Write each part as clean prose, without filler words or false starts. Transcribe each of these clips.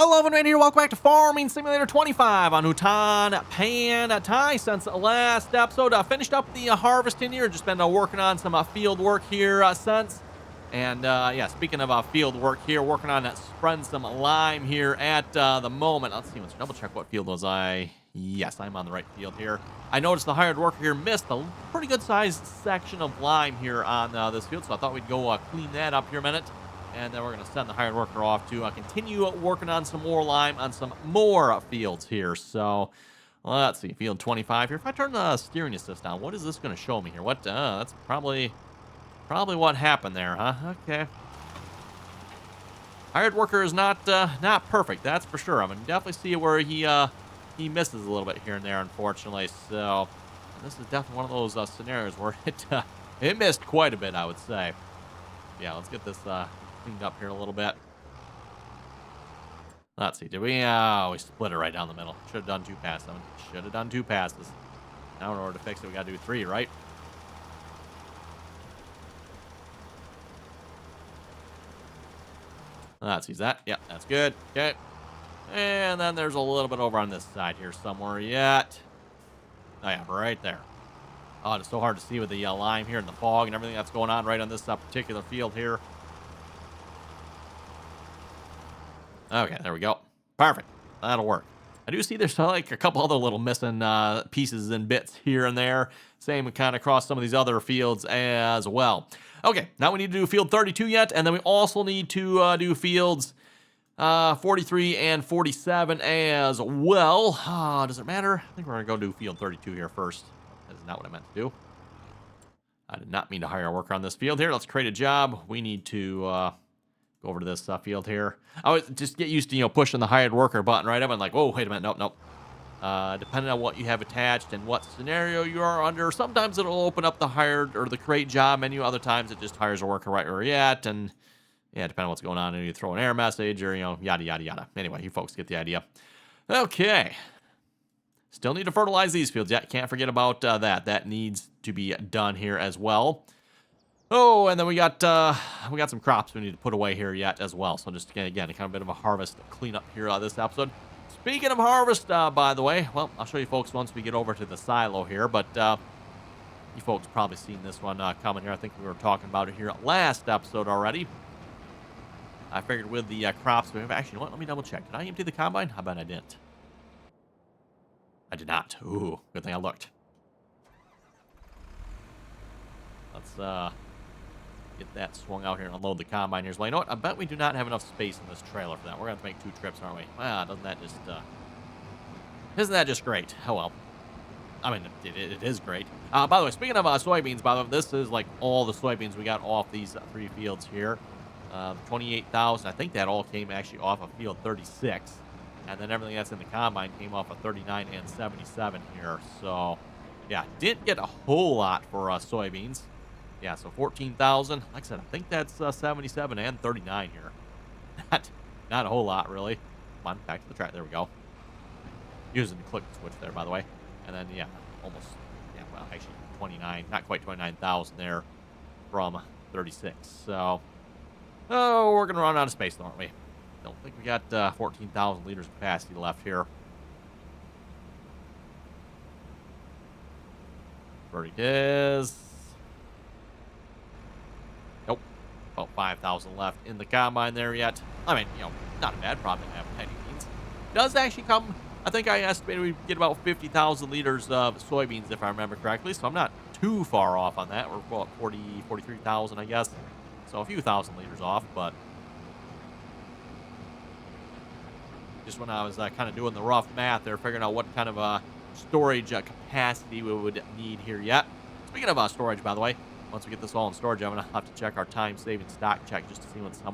Hello everyone here, welcome back to Farming Simulator 25 on Hutan Pantai. Since last episode, finished up the harvesting here, just been working on some field work here since. And yeah, speaking of field work here, working on spreading some lime here at the moment. Let's see, let's double check what field was I. Yes, I'm on the right field here. I noticed the hired worker here missed a pretty good sized section of lime here on this field, so I thought we'd go clean that up here a minute. And then we're going to send the hired worker off to continue working on some more lime on some more fields here. So, let's see, field 25 here. If I turn the steering assist on, what is this going to show me here? What? That's probably what happened there, huh? Okay. Hired worker is not perfect, that's for sure. I mean, definitely see where he misses a little bit here and there, unfortunately. So, this is definitely one of those scenarios where it missed quite a bit, I would say. Yeah, let's get this cleaned up here a little bit. Let's see, did we split it right down the middle. Should have done 2 passes. Should have done 2 passes. Now in order to fix it, we got to do 3, right? Let's see, is that? Yep, that's good. Okay. And then there's a little bit over on this side here somewhere yet. Oh yeah, right there. Oh, it's so hard to see with the lime here and the fog and everything that's going on right on this particular field here. Okay, there we go. Perfect. That'll work. I do see there's like a couple other little missing pieces and bits here and there. Same kind of across some of these other fields as well. Okay, now we need to do field 32 yet, and then we also need to do fields 43 and 47 as well. Does it matter? I think we're going to go do field 32 here first. That is not what I meant to do. I did not mean to hire a worker on this field here. Let's create a job. We need to go over to this field here. I would just get used to, pushing the hired worker button, right? I'm like, whoa, wait a minute. Nope. Depending on what you have attached and what scenario you are under, sometimes it'll open up the hired or the create job menu. Other times it just hires a worker right where you're at. And yeah, depending on what's going on, and you throw an error message or, yada, yada, yada. Anyway, you folks get the idea. Okay. Still need to fertilize these fields. Yeah, can't forget about that. That needs to be done here as well. Oh, and then we got some crops we need to put away here yet as well. So just again, kind of a bit of a harvest cleanup here this episode. Speaking of harvest, by the way, well, I'll show you folks once we get over to the silo here. But you folks probably seen this one coming here. I think we were talking about it here last episode already. I figured with the crops we have. Actually, you know what? Let me double check. Did I empty the combine? I bet I didn't. I did not. Ooh, good thing I looked. Let's get that swung out here and unload the combine here as well. You know what? I bet we do not have enough space in this trailer for that. We're going to have to make 2 trips, aren't we? Wow, isn't that just great? Oh, well. I mean, it is great. By the way, speaking of soybeans, by the way, this is like all the soybeans we got off these 3 fields here. 28,000. I think that all came actually off of field 36. And then everything that's in the combine came off of 39 and 77 here. So, yeah, didn't get a whole lot for soybeans. Yeah, so 14,000. Like I said, I think that's 77 and 39 here. Not a whole lot, really. Come on, back to the track. There we go. Using the click switch there, by the way. And then, yeah, almost, yeah, well, actually 29, not quite 29,000 there from 36. So, oh, we're going to run out of space, aren't we? Don't think we got 14,000 liters of capacity left here. Where it is. Nope. About 5,000 left in the combine there yet. I mean, not a bad problem to have by any means. Does actually come, I think I estimated we'd get about 50,000 liters of soybeans if I remember correctly. So I'm not too far off on that. We're about 43,000, I guess. So a few thousand liters off, but just when I was kind of doing the rough math there, figuring out what kind of storage capacity we would need here yet. Speaking of storage, by the way, once we get this all in storage, I'm going to have to check our time-saving stock check just to see how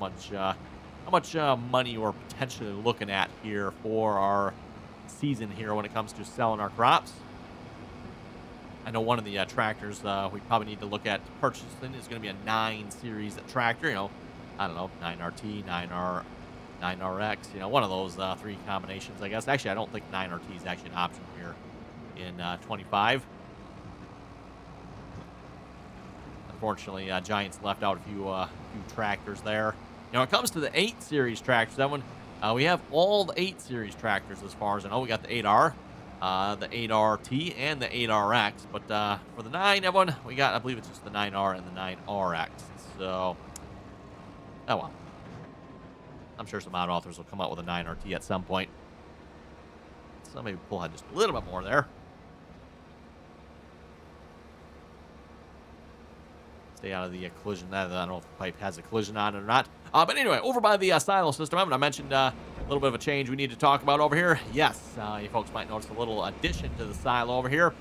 much money we're potentially looking at here for our season here when it comes to selling our crops. I know one of the tractors we probably need to look at purchasing is going to be a 9 series tractor. I don't know, 9RT, 9RX, one of those 3 combinations, I guess. Actually, I don't think 9RT is actually an option here in 25. Unfortunately, Giants left out a few tractors there. When it comes to the 8 series tractors, that one We have all the 8 Series tractors as far as I know. We got the 8R, the 8RT, and the 8RX. But for the 9, everyone, we got, I believe it's just the 9R and the 9RX. So, oh well. I'm sure some mod authors will come out with a 9RT at some point. So maybe pull ahead just a little bit more there. Stay out of the collision. I don't know if the pipe has a collision on it or not. But anyway, over by the silo system, I mentioned a little bit of a change we need to talk about over here. Yes, you folks might notice a little addition to the silo over here.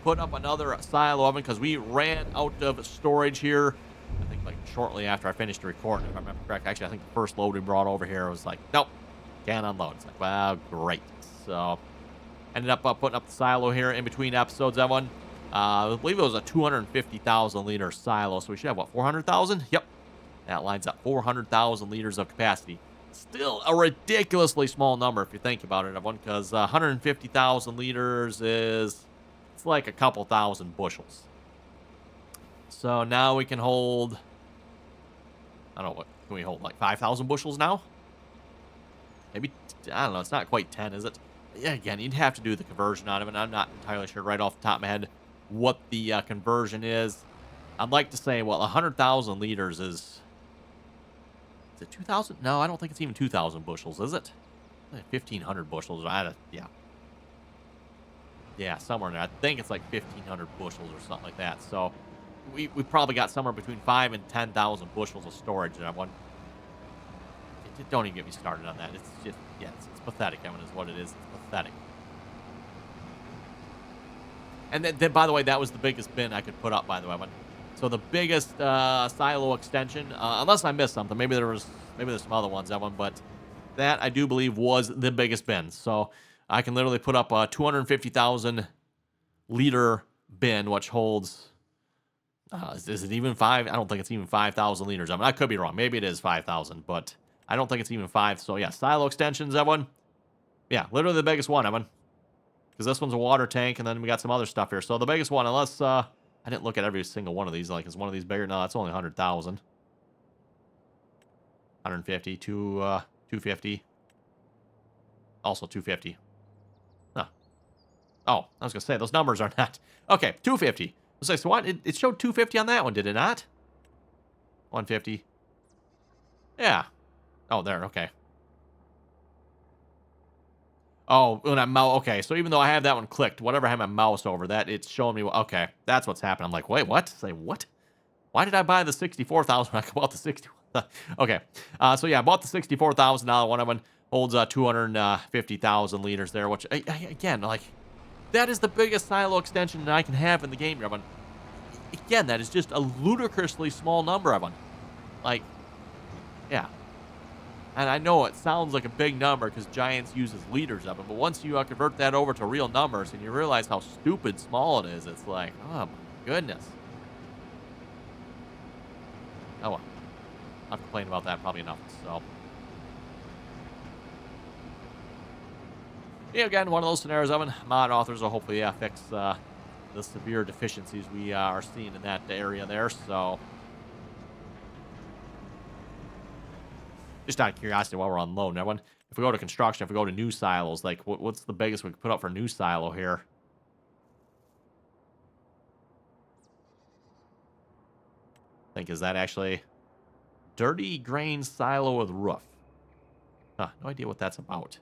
Put up another silo oven because we ran out of storage here. I think like shortly after I finished the recording, if I remember correctly. Actually, I think the first load we brought over here was like, nope, can't unload. It's like, well, great. So ended up putting up the silo here in between episodes, everyone. I believe it was a 250,000 liter silo, so we should have, what, 400,000? Yep. That lines up 400,000 liters of capacity. Still a ridiculously small number if you think about it, everyone, because 150,000 liters is, it's like a couple thousand bushels. So now we can hold, I don't know, what can we hold, like 5,000 bushels now? Maybe, I don't know, it's not quite 10, is it? Yeah, again, you'd have to do the conversion on it, and I'm not entirely sure right off the top of my head what the conversion is. I'd like to say, well, 100,000 liters is it 2,000? No, I don't think it's even 2,000 bushels, is it? 1,500 bushels. Yeah, somewhere in there. I think it's like 1,500 bushels or something like that. So we probably got somewhere between 5,000 and 10,000 bushels of storage. And don't even get me started on that. It's just, yeah, it's pathetic. I mean, is what it is. It's pathetic. And then, by the way, that was the biggest bin I could put up, by the way. So the biggest silo extension, unless I missed something, maybe there's some other ones, that one, but that I do believe was the biggest bin. So I can literally put up a 250,000 liter bin, which holds, is it even 5? I don't think it's even 5,000 liters. I mean, I could be wrong. Maybe it is 5,000, but I don't think it's even 5. So yeah, silo extensions, that one. Yeah, literally the biggest one, Evan. Because this one's a water tank, and then we got some other stuff here. So the biggest one, unless I didn't look at every single one of these. Like, is one of these bigger? No, that's only 100,000. 150, 250. Also 250. Huh. Oh, I was going to say, those numbers are not. Okay, 250. I was like, so what? It showed 250 on that one, did it not? 150. Yeah. Oh, there, okay. Oh, when I mouse, okay, so even though I have that one clicked, whatever I have my mouse over, that it's showing me, okay, that's what's happening. I'm like, wait, what? Say, what? Why did I buy the 64,000 when I bought the 60? Okay, so yeah, I bought the $64,000 one. One holds 250,000 liters there, which, again, like, that is the biggest silo extension that I can have in the game, everyone. Again, that is just a ludicrously small number, everyone. Like, yeah. And I know it sounds like a big number because Giants uses liters of it, but once you convert that over to real numbers and you realize how stupid small it is, it's like, oh my goodness. Oh well. I've complained about that probably enough, so. Yeah, again, one of those scenarios of it. Mod authors will hopefully fix the severe deficiencies we are seeing in that area there, so. Just out of curiosity while we're on loan, everyone, if we go to construction, if we go to new silos, like what's the biggest we could put up for a new silo here? I think, is that actually dirty grain silo with roof? Huh, no idea what that's about.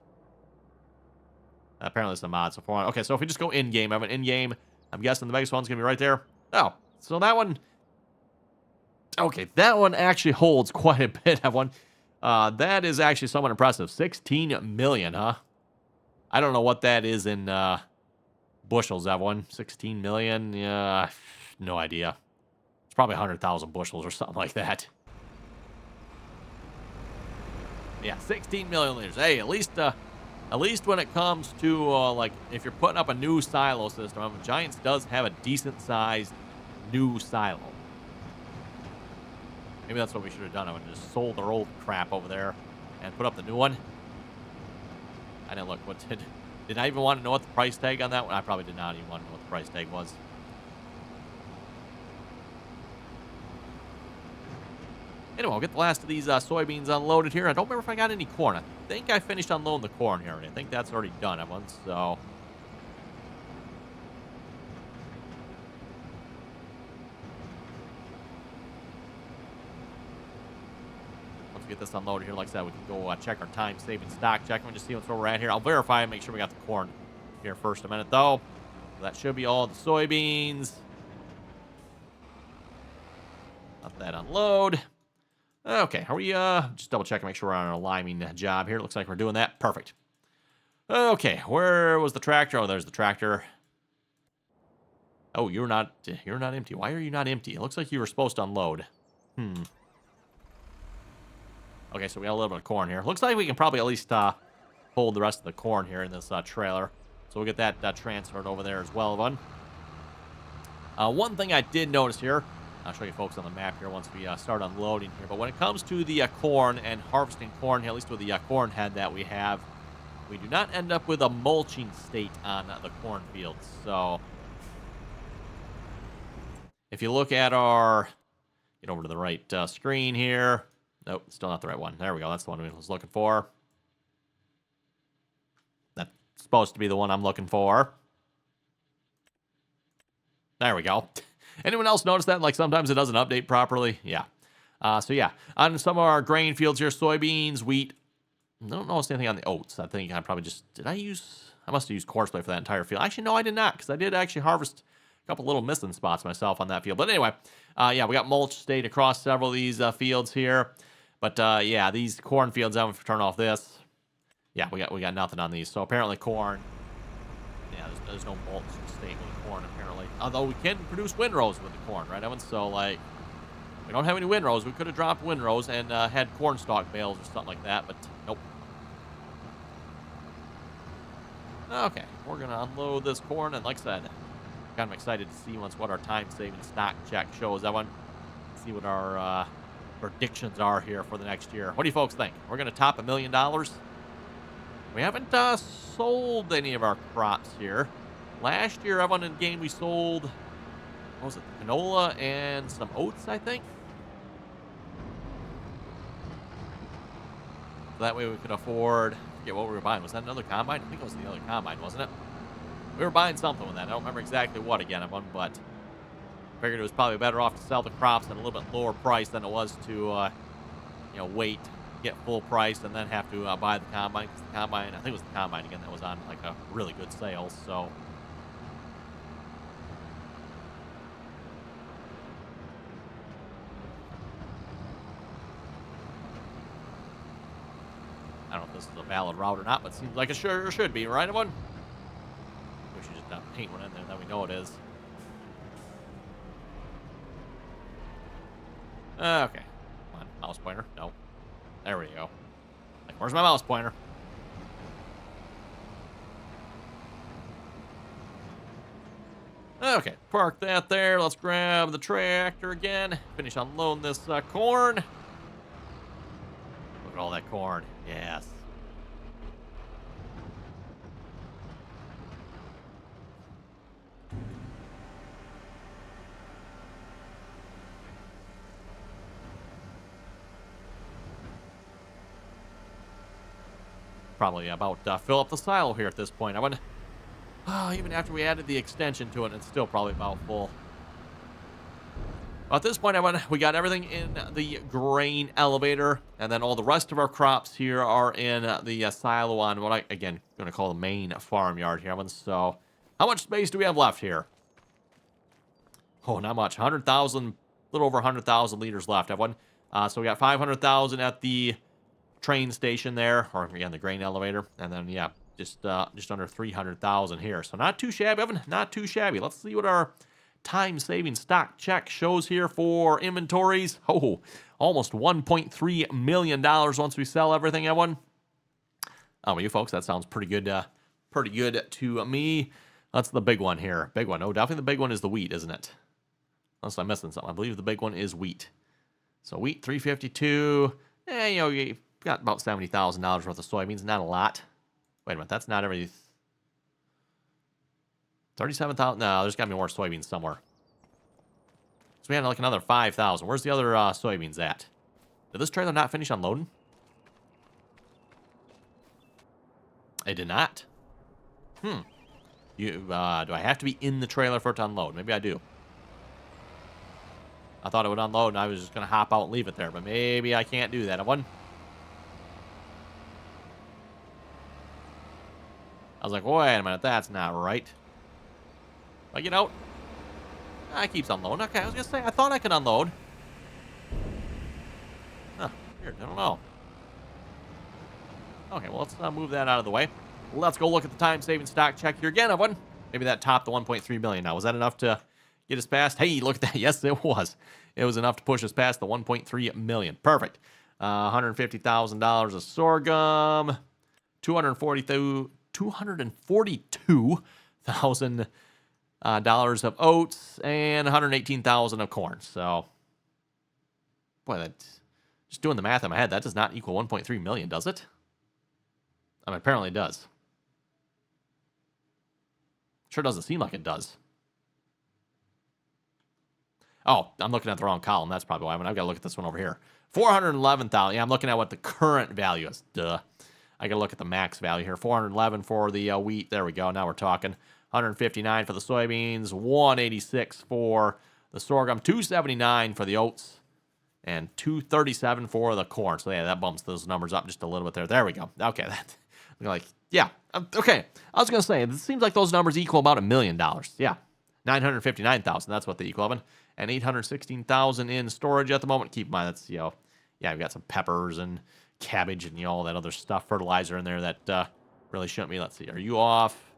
Apparently it's a mod, so 400. Okay, so if we just go in-game, I'm guessing the biggest one's going to be right there. Oh, so that one, okay, that one actually holds quite a bit, everyone. That is actually somewhat impressive. 16 million, huh? I don't know what that is in bushels, that one. 16 million? Yeah, no idea. It's probably 100,000 bushels or something like that. Yeah, 16 million liters. Hey, at least when it comes to, like, if you're putting up a new silo system, Giants does have a decent-sized new silo. Maybe that's what we should have done. I would have just sold our old crap over there and put up the new one. I didn't look. What did I even want to know what the price tag on that one? I probably did not even want to know what the price tag was. Anyway, I'll get the last of these soybeans unloaded here. I don't remember if I got any corn. I think I finished unloading the corn here. I think that's already done, everyone. So once we get this unloaded here, like I said, we can go check our time-saving stock check and just see what's where we're at here. I'll verify and make sure we got the corn here first a minute, though. So that should be all the soybeans. Let that unload. Okay, are we, just double checking, make sure we're on our liming job here. Looks like we're doing that. Perfect. Okay, where was the tractor? Oh, there's the tractor. Oh, you're not empty. Why are you not empty? It looks like you were supposed to unload. Okay, so we got a little bit of corn here. Looks like we can probably at least hold the rest of the corn here in this trailer. So we'll get that transferred over there as well, One thing I did notice here, I'll show you folks on the map here once we start unloading here. But when it comes to the corn and harvesting corn, at least with the corn head that we have, we do not end up with a mulching state on the cornfields. So if you look at our, get over to the right screen here. Nope, still not the right one. There we go. That's the one I was looking for. That's supposed to be the one I'm looking for. There we go. Anyone else notice that? Like sometimes it doesn't update properly? Yeah. So yeah, on some of our grain fields here, soybeans, wheat. I don't notice anything on the oats. I think I probably just, I must have used courseplay for that entire field. Actually, no, I did not, because I did actually harvest a couple little missing spots myself on that field. But anyway, yeah, we got mulch stayed across several of these fields here. But yeah, these cornfields, I'm going to turn off this. Yeah, we got nothing on these. So apparently corn, yeah, there's no mulch state with the corn apparently. Although we can produce windrows with the corn, right, Evan? So like, we don't have any windrows. We could have dropped windrows and had corn stalk bales or something like that, but nope. Okay, we're going to unload this corn, and like I said, kind of excited to see what our time-saving stock check shows, Evan. See what our predictions are here for the next year. What do you folks think? We're going to top $1 million? We haven't sold any of our crops here. Last year, Evan, in game, we sold, what was it, canola and some oats, I think? So that way we could afford, I forget what we were buying. Was that another combine? I think it was the other combine, wasn't it? We were buying something with that. I don't remember exactly what again, Evan, but figured it was probably better off to sell the crops at a little bit lower price than it was to, wait, get full price, and then have to buy the combine. Because the combine, I think it was the combine again that was on like a really good sale. So I don't know if this is a valid route or not, but it seems like it sure should be, right, everyone? We should just paint one in there that we know it is. Okay. Come on, mouse pointer. No. There we go. Like, where's my mouse pointer? Okay, park that there. Let's grab the tractor again. Finish unloading this corn. Look at all that corn. Yes. Probably about fill up the silo here at this point. I wouldn't. Even after we added the extension to it, it's still probably about full. At this point, we got everything in the grain elevator, and then all the rest of our crops here are in the silo on what I, again, going to call the main farmyard here. So, how much space do we have left here? Oh, not much. 100,000, a little over 100,000 liters left, everyone. So we got 500,000 at the train station there, or again, the grain elevator, and then, yeah, just under 300,000 here. So not too shabby, Evan. Not too shabby. Let's see what our time-saving stock check shows here for inventories. Oh, almost $1.3 million once we sell everything, Evan. Oh, well, you folks, that sounds pretty good. Pretty good to me. That's the big one here. Big one. Oh, definitely the big one is the wheat, isn't it? Unless I'm missing something. I believe the big one is wheat. So wheat, 352. You got about $70,000 worth of soybeans. Not a lot. Wait a minute. That's not every... 37,000. No, there's got to be more soybeans somewhere. So we had like another 5,000. Where's the other soybeans at? Did this trailer not finish unloading? It did not. Do I have to be in the trailer for it to unload? Maybe I do. I thought it would unload and I was just going to hop out and leave it there, but maybe I can't do that. I was like, wait a minute, that's not right. If I get out, it keeps unloading. Okay, I was going to say, I thought I could unload. Huh, weird, I don't know. Okay, well, let's move that out of the way. Let's go look at the time-saving stock check here again, everyone. Maybe that topped the 1.3 million. Now, was that enough to get us past? Hey, look at that. Yes, it was. It was enough to push us past the 1.3 million. Perfect. $150,000 of sorghum, $242,000 of oats, and $118,000 of corn. So, boy, that's just doing the math in my head. That does not equal 1.3 million, does it? I mean, apparently it does. Sure doesn't seem like it does. Oh, I'm looking at the wrong column. That's probably why. I've got to look at this one over here. 411,000. Yeah, I'm looking at what the current value is. Duh. I got to look at the max value here. 411 for the wheat. There we go. Now we're talking. 159 for the soybeans. 186 for the sorghum. 279 for the oats. And 237 for the corn. So, yeah, that bumps those numbers up just a little bit there. There we go. Okay, that... Like, yeah, okay. I was going to say, it seems like those numbers equal about $1 million. Yeah, 959,000, that's what they equal. And 816,000 in storage at the moment. Keep in mind, that's, yeah, we've got some peppers and cabbage and, all that other stuff, fertilizer in there that really shouldn't be. Let's see, are you off?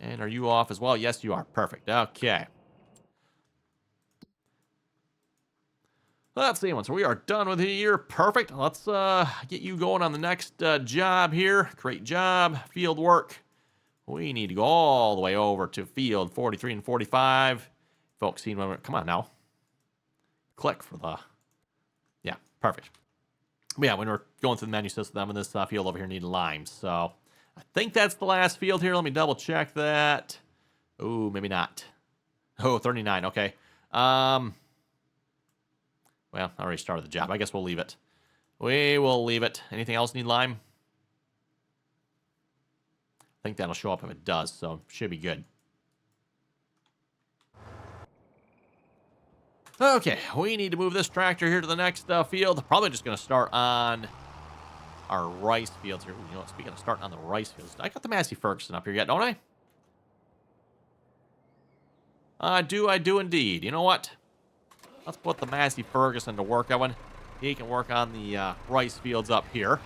And are you off as well? Yes, you are. Perfect. Okay. Let's see, once we are done with here, perfect. Let's get you going on the next job here. Great job, field work. We need to go all the way over to field 43 and 45. Folks, see, come on now. Click for the, yeah, perfect. But yeah, when we're going through the menu system, in this field over here needed limes. So I think that's the last field here. Let me double check that. Oh, maybe not. Oh, 39, okay. Well, I already started the job. I guess we'll leave it. We will leave it. Anything else need lime? I think that'll show up if it does, so should be good. Okay, we need to move this tractor here to the next field. Probably just going to start on our rice fields here. You know what, speaking of starting on the rice fields, I got the Massey Ferguson up here yet, don't I? I do indeed. You know what? Let's put the Massey Ferguson to work, Evan. He can work on the rice fields up here.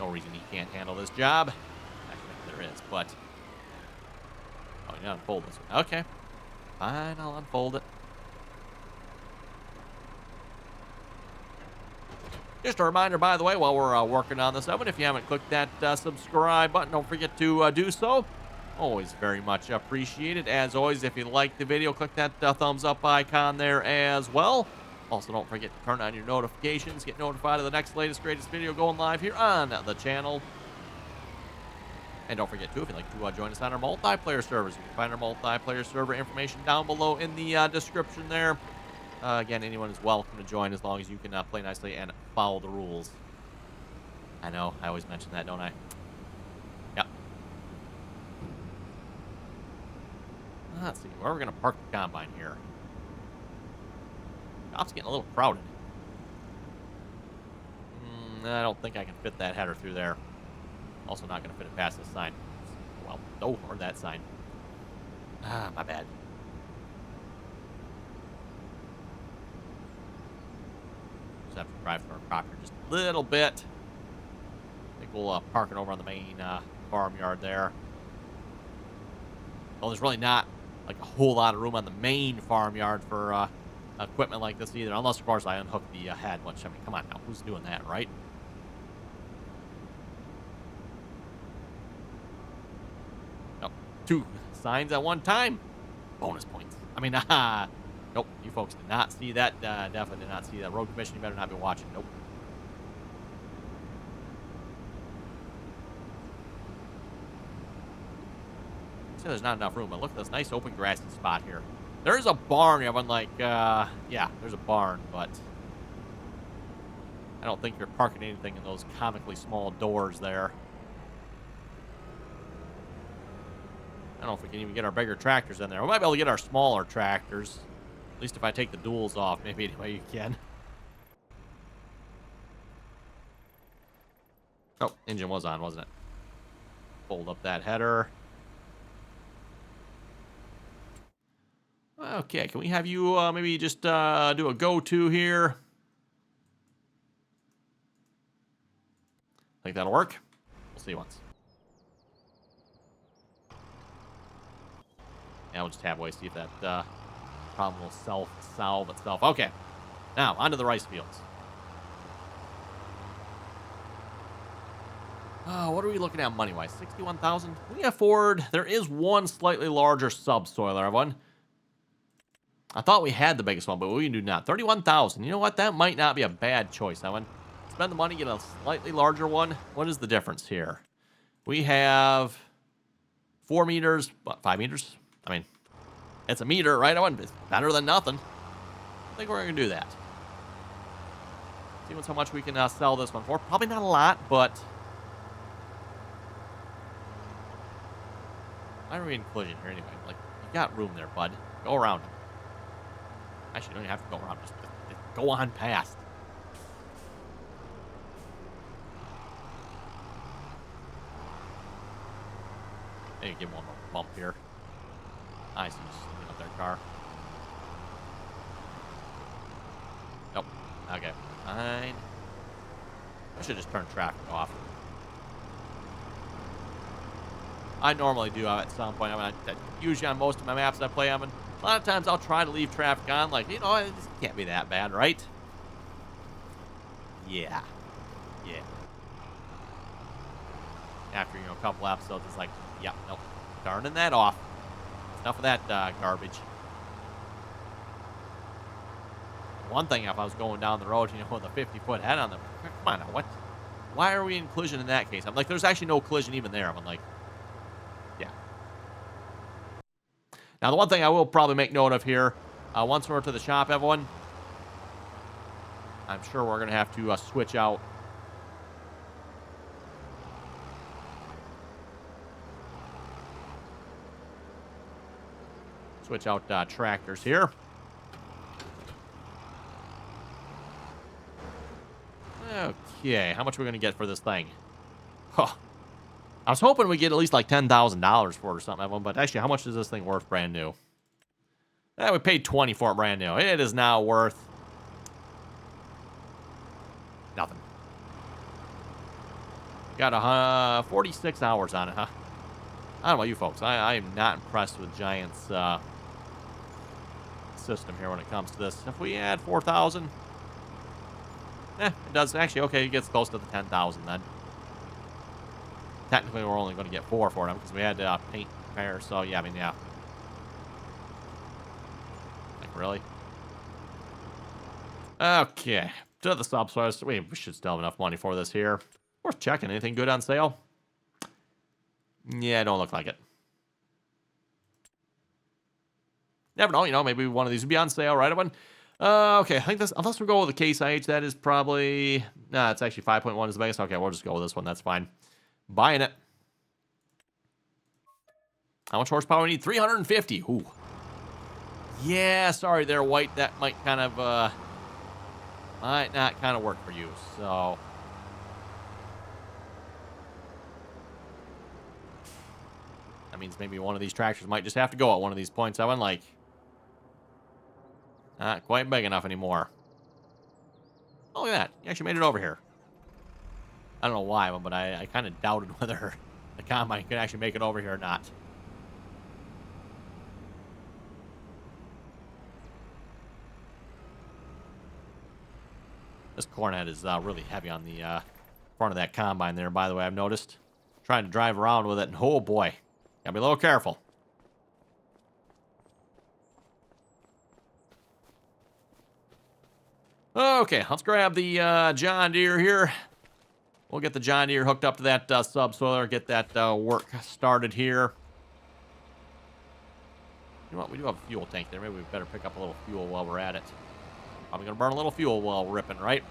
No reason he can't handle this job. Actually, there is, but... Oh, you gotta unfold this one. Okay. Fine, I'll unfold it. Just a reminder, by the way, while we're working on this, Evan, if you haven't clicked that subscribe button, don't forget to do so. Always very much appreciated. As always, if you like the video, click that thumbs up icon there as well. Also, don't forget to turn on your notifications. Get notified of the next latest, greatest video going live here on the channel. And don't forget, too, if you'd like to join us on our multiplayer servers, you can find our multiplayer server information down below in the description there. Again, anyone is welcome to join as long as you can play nicely and follow the rules. I know, I always mention that, don't I? Yep. Let's see, where are we going to park the combine here? Shop's getting a little crowded. I don't think I can fit that header through there. Also not going to fit it past this sign. Well, no, or that sign. Ah, my bad. Just have to drive through our crop here just a little bit. I think we'll park it over on the main farmyard there. Well, there's really not like a whole lot of room on the main farmyard for equipment like this either. Unless, of course, I unhook the head, which, I mean, come on now. Who's doing that, right? Oh, 2 signs at one time. Bonus points. I mean, nope. You folks did not see that. Definitely did not see that. Road Commission, you better not be watching. Nope. See, there's not enough room, but look at this nice open grassy spot here. There is a barn. I'm like, yeah, there's a barn, but I don't think you're parking anything in those comically small doors there. I don't know if we can even get our bigger tractors in there. We might be able to get our smaller tractors. At least if I take the duals off, maybe anyway you can. Oh, engine was on, wasn't it? Fold up that header. Okay, can we have you maybe just do a go-to here? Think that'll work? We'll see once. Yeah, we'll just tab away, see if that problem will self-solve itself. Okay, now onto the rice fields. What are we looking at money-wise? 61,000? Can we afford? There is one slightly larger subsoiler, everyone. I thought we had the biggest one, but we do not. 31,000. You know what? That might not be a bad choice, Evan. Spend the money, get a slightly larger one. What is the difference here? We have 4 meters, what, 5 meters? I mean, it's a meter, right? It's better than nothing. I think we're going to do that. See how much we can sell this one for. Probably not a lot, but why are we in collision here anyway? Like, you got room there, bud. Go around him. Actually, you don't even have to go around. Just go on past. Maybe give one more bump here. Nice, you just clean up their car. Nope. Okay. Fine. I should just turn traffic off. I normally do at some point. I mean, usually on most of my maps I play on, a lot of times I'll try to leave traffic on. Like, you know, it can't be that bad, right? Yeah. Yeah. After, you know, a couple episodes, it's like, yeah, nope. Turning that off. Enough of that garbage. One thing, if I was going down the road, you know, with a 50-foot head on them, come on now, what? Why are we in collision in that case? I'm like, there's actually no collision even there. I'm like, yeah. Now, the one thing I will probably make note of here, once we're to the shop, everyone, I'm sure we're going to have to switch out. Switch out tractors here. Okay, how much are we going to get for this thing? Huh. I was hoping we'd get at least like $10,000 for it or something, everyone, but actually, how much is this thing worth brand new? We paid $20 for it brand new. It is now worth nothing. Got 46 hours on it, huh? I don't know about you folks. I am not impressed with Giant's system here when it comes to this. If we add 4,000, it does actually. Okay, it gets close to the 10,000 then. Technically, we're only going to get 4 for them because we had to paint repair. So yeah, I mean, yeah. Like really? Okay, to the subsource. We should still have enough money for this here. Worth checking. Anything good on sale? Yeah, don't look like it. Never know, you know, maybe one of these would be on sale, right, everyone? Okay, I think this, unless we go with the Case IH, that is probably, nah, it's actually 5.1 is the biggest. Okay, we'll just go with this one, that's fine. Buying it. How much horsepower we need? 350. Ooh. Yeah, sorry there, White. That might kind of, might not kind of work for you, so. That means maybe one of these tractors might just have to go at one of these points. I went like, not quite big enough anymore. Oh, look at that. You actually made it over here. I don't know why, but I kind of doubted whether the Combine could actually make it over here or not. This Cornet is really heavy on the front of that Combine there, by the way, I've noticed. Trying to drive around with it, and oh boy. Gotta be a little careful. Okay, let's grab the John Deere here. We'll get the John Deere hooked up to that subsoiler, get that work started here. You know what? We do have a fuel tank there. Maybe we better pick up a little fuel while we're at it. Probably going to burn a little fuel while ripping, right?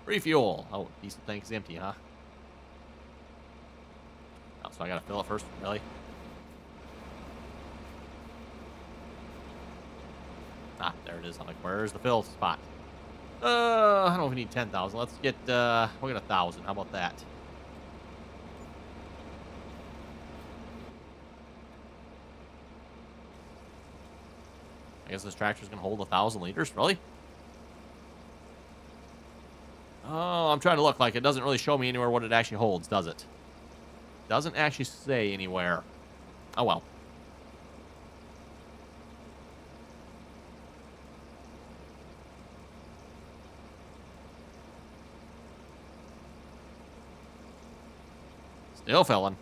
Refuel. Oh, diesel tank's empty, huh? Oh, so I got to fill it first? Really? Ah, there it is. I'm like, where's the fill spot? I don't know if we need 10,000. Let's get, we'll get 1,000. How about that? I guess this tractor's going to hold 1,000 liters. Really? Oh, I'm trying to look like it doesn't really show me anywhere what it actually holds, does it? Doesn't actually say anywhere. Oh, well. Still filling.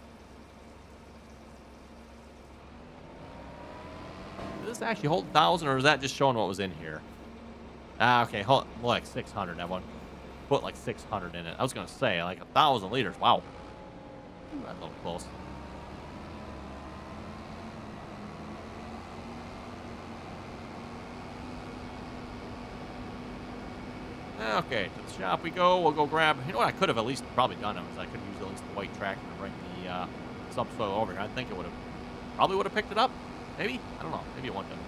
Did this actually hold 1,000, or is that just showing what was in here? Ah, okay. Hold, like 600, that one. Put like 600 in it. I was going to say, like 1,000 liters. Wow. Ooh, that's a little close. Okay, to the shop we go. We'll go grab... You know what I could have at least probably done? I could have used at least the white tractor to bring the subsoil over here. I think it would have... Probably would have picked it up. Maybe? I don't know. Maybe it wouldn't have.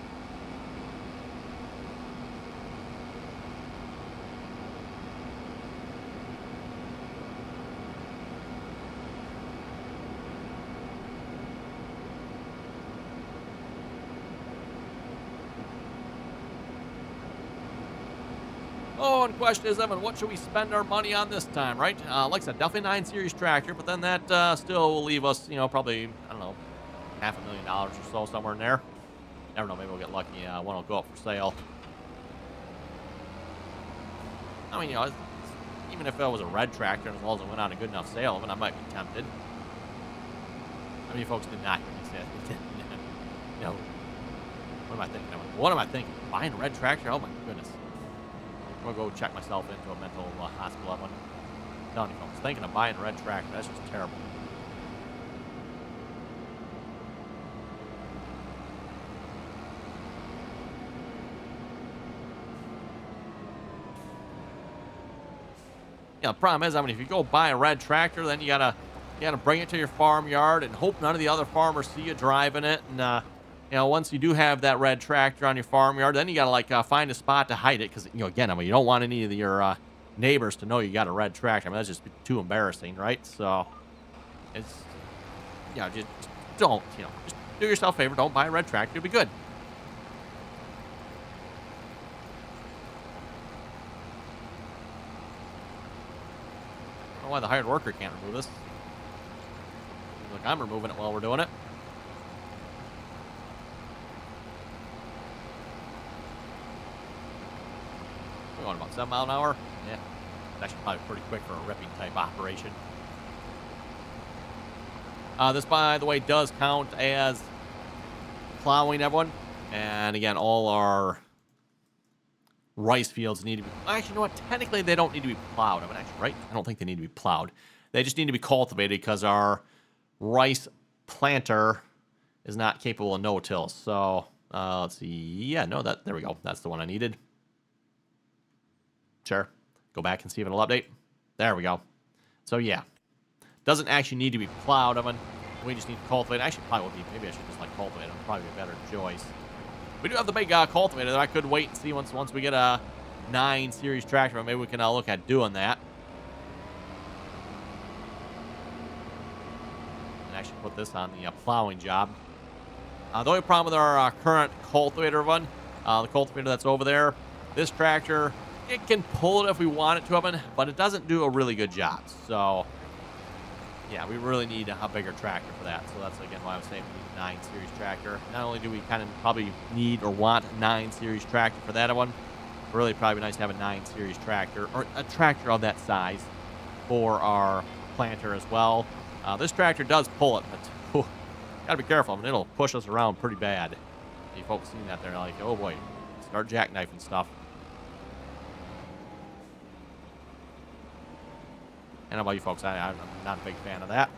Oh, and question is, Evan, what should we spend our money on this time, right? Like I said, definitely 9 Series tractor, but then that still will leave us, probably, I don't know, $500,000 or so, somewhere in there. Never know, maybe we'll get lucky. One will go up for sale. I mean, even if it was a red tractor, and as long as it went on a good enough sale, then I might be tempted. I mean, folks did not hear me say that. No. What am I thinking? What am I thinking? Buying a red tractor? Oh, my goodness. I'm going to go check myself into a mental hospital. I'm telling you, folks, thinking of buying a red tractor, that's just terrible. Yeah, the problem is, I mean, if you go buy a red tractor, then you gotta bring it to your farmyard and hope none of the other farmers see you driving it. And once you do have that red tractor on your farmyard, then you gotta find a spot to hide it, because again, I mean, you don't want any of your neighbors to know you got a red tractor. I mean, that's just too embarrassing, right? So it's just don't just do yourself a favor, don't buy a red tractor. It'll be good. I don't know why the hired worker can't remove this. Look, I'm removing it while we're doing it. We're going about 7 miles an hour. Yeah, it's actually probably pretty quick for a ripping type operation. This, by the way, does count as plowing, everyone. And again, all our rice fields need to be... Actually, you know what? Technically, they don't need to be plowed. I mean, actually, right? I don't think they need to be plowed. They just need to be cultivated because our rice planter is not capable of no-till. So, let's see. Yeah, no, there we go. That's the one I needed. Sure. Go back and see if it'll update. There we go. So, yeah. Doesn't actually need to be plowed. I mean, we just need to cultivate. Actually, probably would be. Maybe I should just cultivate. It would probably be a better choice. We do have the big cultivator that I could wait and see once we get a 9 Series tractor. Maybe we can look at doing that. And actually put this on the plowing job. The only problem with our current cultivator run, the cultivator that's over there, this tractor, it can pull it if we want it to, but it doesn't do a really good job. So, yeah, we really need a bigger tractor for that. So that's, again, why I was saying we need a 9 Series tractor. Not only do we kind of probably need or want a 9 Series tractor for that one, really probably nice to have a 9 Series tractor, or a tractor of that size for our planter as well. This tractor does pull it, but gotta be careful. I mean, it'll push us around pretty bad. You folks seen that there, like, oh boy, start jackknifing stuff. And how about you folks? I'm not a big fan of that.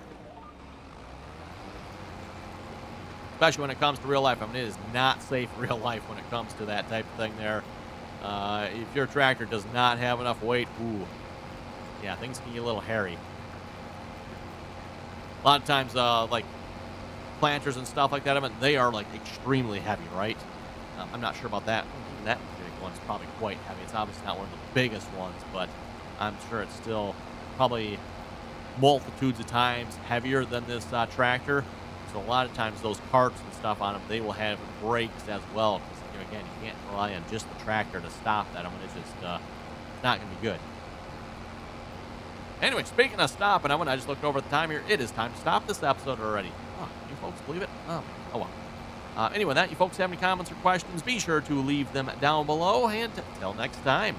Especially when it comes to real life. I mean, it is not safe real life when it comes to that type of thing there. If your tractor does not have enough weight, ooh, yeah, things can get a little hairy. A lot of times, like planters and stuff like that, I mean, they are like extremely heavy, right? I'm not sure about that. That big one's probably quite heavy. It's obviously not one of the biggest ones, but I'm sure it's still probably multitudes of times heavier than this tractor. So a lot of times those carts and stuff on them, they will have brakes as well. Because again, you can't rely on just the tractor to stop that. I mean, it's just it's not going to be good. Anyway, speaking of stopping, I just looked over at the time here. It is time to stop this episode already. Oh, you folks believe it? Oh well. Anyway, that you folks have any comments or questions, be sure to leave them down below. And until next time.